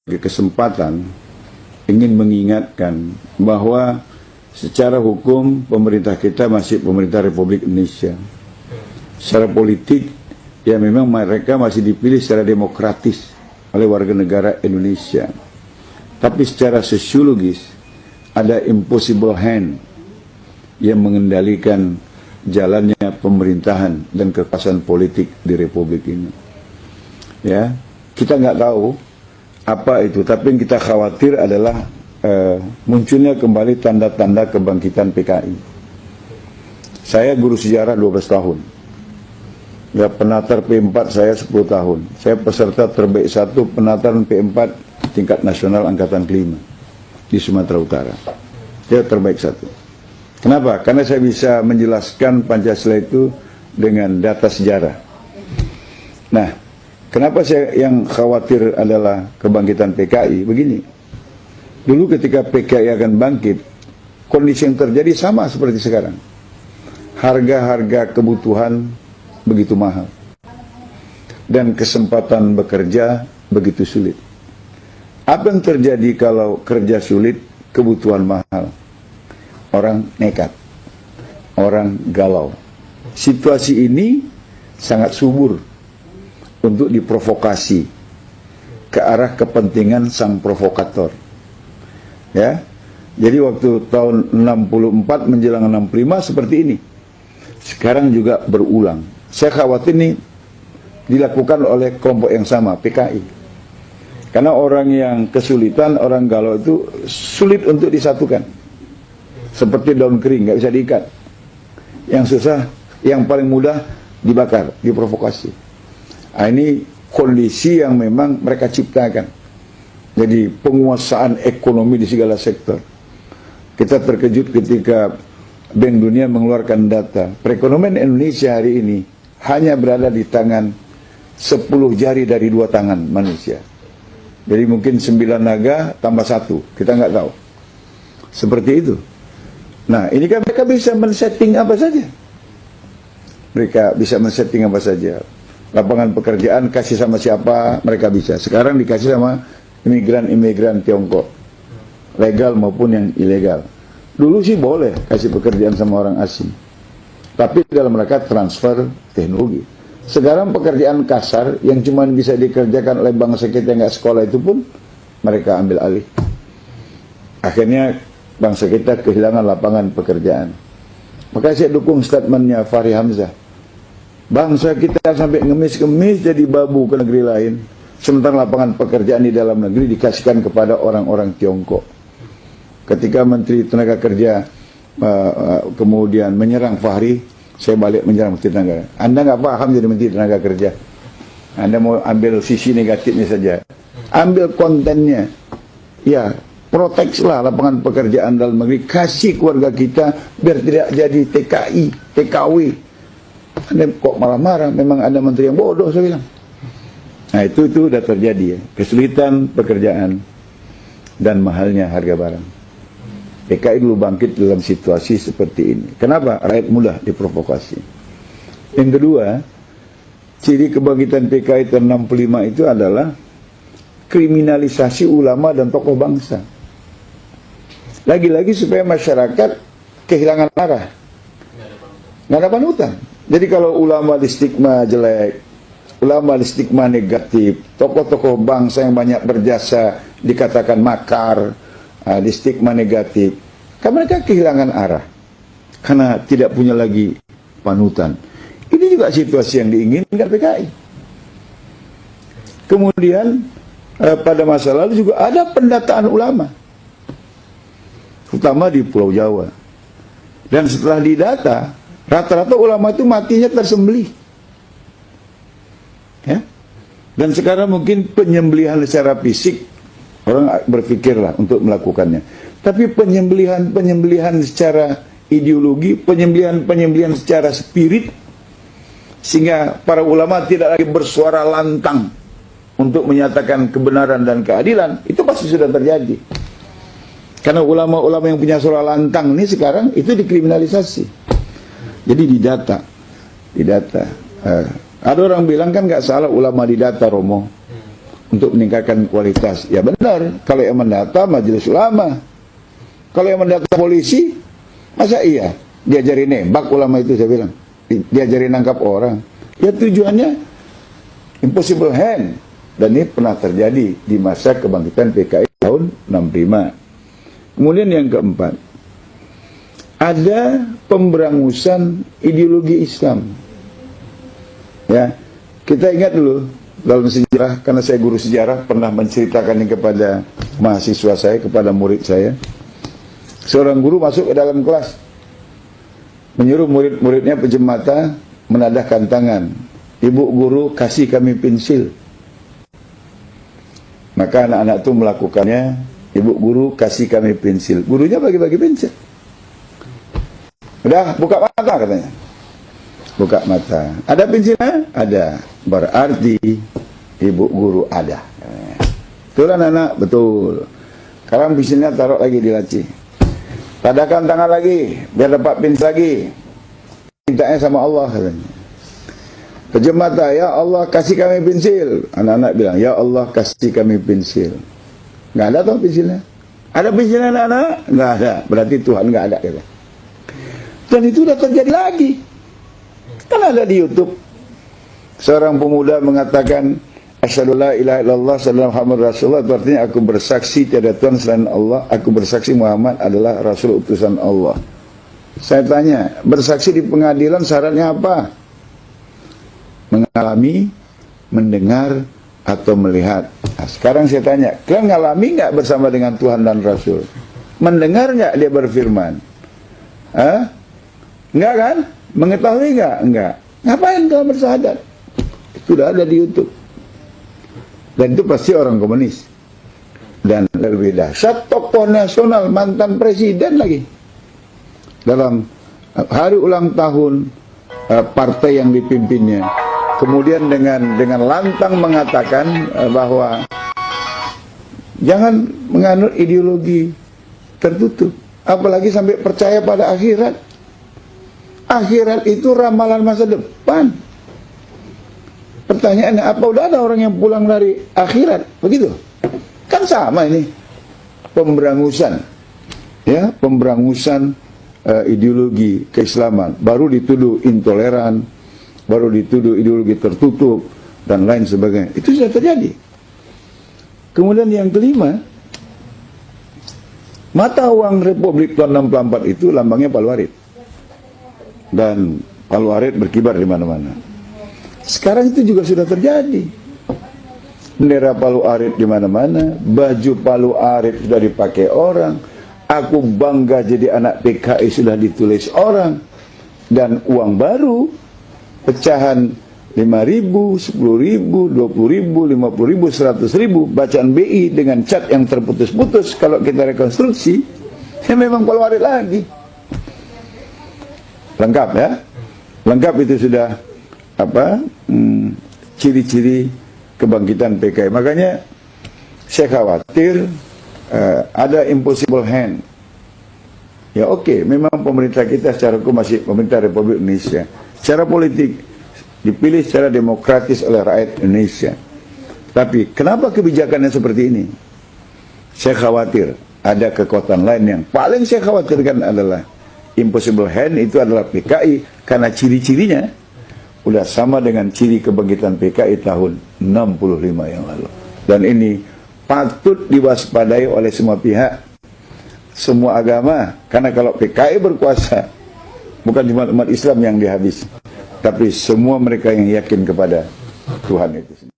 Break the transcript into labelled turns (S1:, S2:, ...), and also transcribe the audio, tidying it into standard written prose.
S1: kesempatan ingin mengingatkan bahwa secara hukum pemerintah kita masih pemerintah Republik Indonesia. Secara politik ya memang mereka masih dipilih secara demokratis oleh warga negara Indonesia. Tapi secara sosiologis ada impossible hand yang mengendalikan jalannya pemerintahan dan kekuasaan politik di Republik ini. Ya, kita nggak tahu apa itu, tapi yang kita khawatir adalah munculnya kembali tanda-tanda kebangkitan PKI. Saya guru sejarah 12 tahun. Ya, penatar P4 saya 10 tahun. Saya peserta terbaik 1 penataran P4 tingkat nasional angkatan kelima di Sumatera Utara. Saya terbaik 1. Kenapa? Karena saya bisa menjelaskan Pancasila itu dengan data sejarah. Nah, kenapa saya yang khawatir adalah kebangkitan PKI? Begini, dulu ketika PKI akan bangkit, kondisi yang terjadi sama seperti sekarang. Harga-harga kebutuhan begitu mahal. Dan kesempatan bekerja begitu sulit. Apa yang terjadi kalau kerja sulit, kebutuhan mahal? Orang nekat, orang galau. Situasi ini sangat subur untuk diprovokasi ke arah kepentingan sang provokator. Ya, jadi waktu tahun 64 menjelang 65 seperti ini. Sekarang juga berulang. Saya khawatir ini dilakukan oleh kelompok yang sama, PKI. Karena orang yang kesulitan, orang galau itu sulit untuk disatukan. Seperti daun kering, nggak bisa diikat. Yang susah, yang paling mudah dibakar, diprovokasi. Nah, ini kondisi yang memang mereka ciptakan. Jadi penguasaan ekonomi di segala sektor. Kita terkejut ketika Bank Dunia mengeluarkan data. Perekonomian Indonesia hari ini hanya berada di tangan 10 jari dari 2 tangan manusia. Jadi mungkin 9 naga tambah 1, kita nggak tahu. Seperti itu. Nah, ini kan mereka bisa men-setting apa saja. Mereka bisa men-setting apa saja. Lapangan pekerjaan kasih sama siapa, mereka bisa. Sekarang dikasih sama imigran-imigran Tiongkok. Legal maupun yang ilegal. Dulu sih boleh kasih pekerjaan sama orang asing. Tapi dalam rangka transfer teknologi. Sekarang pekerjaan kasar yang cuma bisa dikerjakan oleh bangsa kita yang nggak sekolah itu pun mereka ambil alih. Akhirnya bangsa kita kehilangan lapangan pekerjaan. Maka saya dukung statementnya Fahri Hamzah. Bangsa kita sampai ngemis-ngemis jadi babu ke negeri lain, sementara lapangan pekerjaan di dalam negeri dikasihkan kepada orang-orang Tiongkok. Ketika Menteri Tenaga Kerja kemudian menyerang Fahri, saya balik menyerang Menteri Tenaga. Anda nggak paham jadi Menteri Tenaga Kerja. Anda mau ambil sisi negatifnya saja. Ambil kontennya. Ya, proteksilah lapangan pekerjaan dalam negeri, kasih keluarga kita biar tidak jadi TKI, TKW. Anda kok malah marah? Memang ada menteri yang bodoh, saya bilang. Nah, itu sudah terjadi ya, kesulitan pekerjaan dan mahalnya harga barang. PKI dulu bangkit dalam situasi seperti ini. Kenapa? Rakyat mudah diprovokasi. Yang kedua, ciri kebangkitan PKI tahun 65 itu adalah kriminalisasi ulama dan tokoh bangsa. Lagi-lagi supaya masyarakat kehilangan arah. Nggak ada panutan. Jadi kalau ulama di stigma jelek, ulama di stigma negatif, tokoh-tokoh bangsa yang banyak berjasa dikatakan makar, di stigma negatif, kan mereka kehilangan arah. Karena tidak punya lagi panutan. Ini juga situasi yang diinginkan PKI. Kemudian pada masa lalu juga ada pendataan ulama. Utama di Pulau Jawa. Dan setelah didata, rata-rata ulama itu matinya tersembelih. Ya? Dan sekarang mungkin penyembelihan secara fisik, orang berpikirlah untuk melakukannya. Tapi penyembelihan secara ideologi, penyembelihan secara spirit, sehingga para ulama tidak lagi bersuara lantang untuk menyatakan kebenaran dan keadilan, itu pasti sudah terjadi. Karena ulama-ulama yang punya suara lantang ini sekarang itu dikriminalisasi. Jadi didata. Ada orang bilang kan nggak salah ulama didata, Romo. untuk meningkatkan kualitas. Ya benar, kalau yang mendata majelis ulama, kalau yang mendata polisi, masa iya diajarin nembak ulama itu, saya bilang diajarin nangkap orang. Ya tujuannya impossible hand, dan ini pernah terjadi di masa kebangkitan PKI tahun 65. Kemudian yang keempat, ada pemberangusan ideologi Islam. Ya, kita ingat dulu dalam sejarah, karena saya guru sejarah, pernah menceritakan ini kepada mahasiswa saya, kepada murid saya. Seorang guru masuk ke dalam kelas, menyuruh murid-muridnya pejam mata, menadahkan tangan. Ibu guru kasih kami pensil. Maka anak-anak itu melakukannya. Ibu guru kasih kami pensil. Gurunya bagi-bagi pensil. Udah, buka mata katanya. Buka mata. Ada pensilnya? Ada. Berarti ibu guru ada. Betul anak-anak? Betul. Sekarang pensilnya taruh lagi di laci. Tadahkan tangan lagi, biar dapat pensil lagi. Mintanya sama Allah katanya. Pejam mata, ya Allah kasih kami pensil. Anak-anak bilang, ya Allah kasih kami pensil. Nggak ada toh pensilnya? Ada pensilnya anak-anak? Nggak ada. Berarti Tuhan nggak ada. Kata. Dan itu udah terjadi lagi. Kan ada di YouTube. Seorang pemuda mengatakan, asyhadu la ilaha illallah sallallahu Muhammad Rasulullah. Itu artinya aku bersaksi tiada Tuhan selain Allah. Aku bersaksi Muhammad adalah Rasul utusan Allah. Saya tanya, bersaksi di pengadilan syaratnya apa? Mengalami, mendengar, atau melihat. Nah, sekarang saya tanya, kalian ngalami nggak bersama dengan Tuhan dan Rasul? Mendengar nggak dia berfirman? Enggak kan? Mengetahui nggak? Enggak. Ngapain kalian bersyahadat? Itu sudah ada di YouTube. Dan itu pasti orang komunis. Dan lebih dahsyat, tokoh nasional, mantan presiden lagi. Dalam hari ulang tahun partai yang dipimpinnya, kemudian dengan lantang mengatakan bahwa jangan menganut ideologi tertutup, apalagi sampai percaya pada akhirat. Akhirat itu ramalan masa depan. Pertanyaannya, apa udah ada orang yang pulang dari akhirat? Begitu? Kan sama ini pemberangusan, ya, pemberangusan ideologi keislaman, baru dituduh intoleran, baru dituduh ideologi tertutup, dan lain sebagainya. Itu sudah terjadi. Kemudian yang kelima, mata uang Republik tahun 64 itu lambangnya Palu Arit. Dan Palu Arit berkibar di mana-mana. Sekarang itu juga sudah terjadi. Bendera Palu Arit di mana-mana, baju Palu Arit sudah dipakai orang. Aku bangga jadi anak PKI sudah ditulis orang. Dan uang baru, pecahan 5.000, 10.000, 20.000, 50.000, 100.000, bacaan BI dengan cat yang terputus-putus. Kalau kita rekonstruksi, ya memang Palu Arit lagi. Lengkap ya? Lengkap itu sudah ciri-ciri kebangkitan PKI. Makanya saya khawatir ada impossible hand. Ya oke, memang pemerintah kita secara hukum masih pemerintah Republik Indonesia. Secara politik dipilih secara demokratis oleh rakyat Indonesia. Tapi kenapa kebijakannya seperti ini? Saya khawatir ada kekuatan lain yang paling saya khawatirkan adalah impossible hand. Itu adalah PKI, karena ciri-cirinya udah sama dengan ciri kebangkitan PKI tahun 65 yang lalu. Dan ini patut diwaspadai oleh semua pihak, semua agama. Karena kalau PKI berkuasa, bukan cuma umat Islam yang dihabis, tapi semua mereka yang yakin kepada Tuhan itu sendiri.